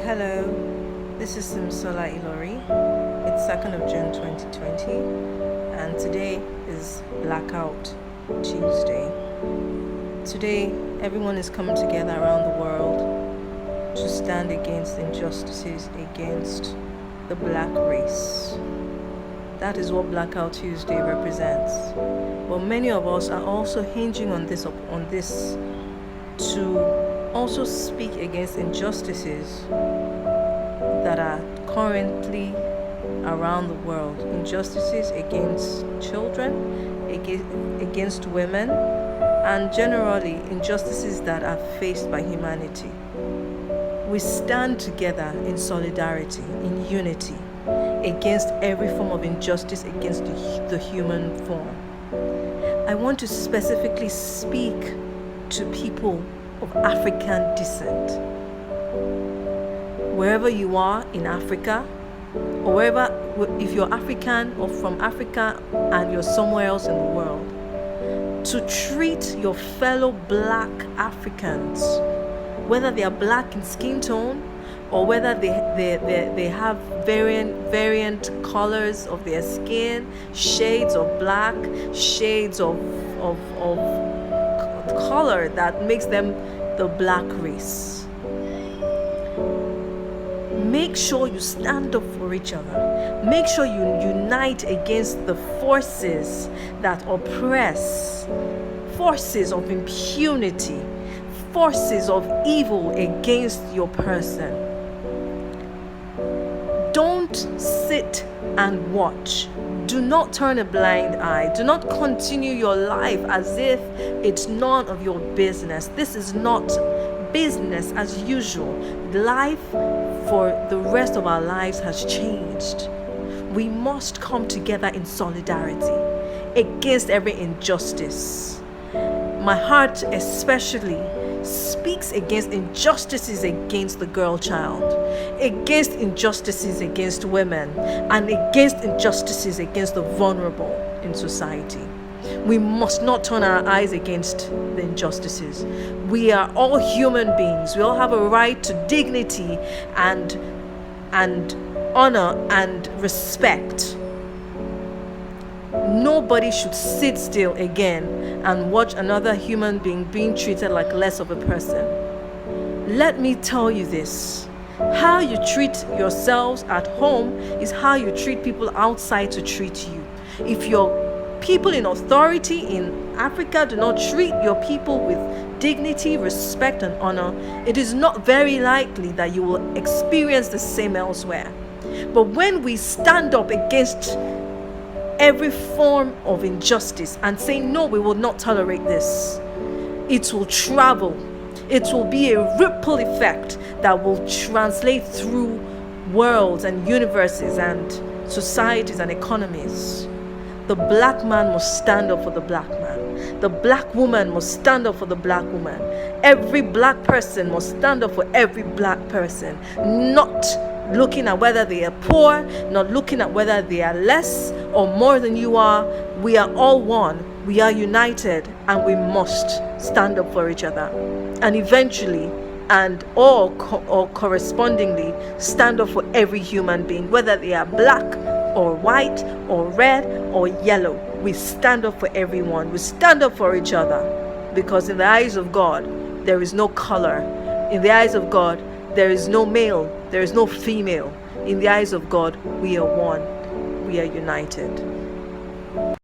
Hello, this is Simsola Ilori. It's 2nd of June 2020, and today is Blackout Tuesday. Today, everyone is coming together around the world to stand against injustices against the black race. That is what Blackout Tuesday represents. But many of us are also hinging on this to also speak against injustices that are currently around the world. Injustices against children, against women, and generally injustices that are faced by humanity. We stand together in solidarity, in unity, against every form of injustice against the human form. I want to specifically speak to people of African descent. Wherever you are in Africa, or if you're African or from Africa and you're somewhere else in the world, to treat your fellow black Africans, whether they are black in skin tone or whether they have variant colors of their skin, shades of black, shades of color that makes them the black race. Make sure you stand up for each other. Make sure you unite against the forces that oppress, forces of impunity, forces of evil against your person. Don't sit and watch. Do not turn a blind eye. Do not continue your life as if it's none of your business. This is not business as usual. Life for the rest of our lives has changed. We must come together in solidarity against every injustice. My heart especially speaks against injustices against the girl child, against injustices against women, and against injustices against the vulnerable in society. We must not turn our eyes against the injustices. We are all human beings. We all have a right to dignity and honor and respect. Nobody should sit still again and watch another human being being treated like less of a person. Let me tell you this. How you treat yourselves at home is how you treat people outside to treat you. If your people in authority in Africa do not treat your people with dignity, respect, and honor, it is not very likely that you will experience the same elsewhere. But when we stand up against every form of injustice and say, no, we will not tolerate this, it will travel. It will be a ripple effect that will translate through worlds and universes and societies and economies. The black man must stand up for the black man. The black woman must stand up for the black woman. Every black person must stand up for every black person, not looking at whether they are poor, not looking at whether they are less or more than you are. We are all one. We are united, and we must stand up for each other. And eventually, and correspondingly, stand up for every human being, whether they are black or white or red or yellow. We stand up for everyone. We stand up for each other, because in the eyes of God, there is no color. In the eyes of God, there is no male, there is no female. In the eyes of God, we are one. We are united.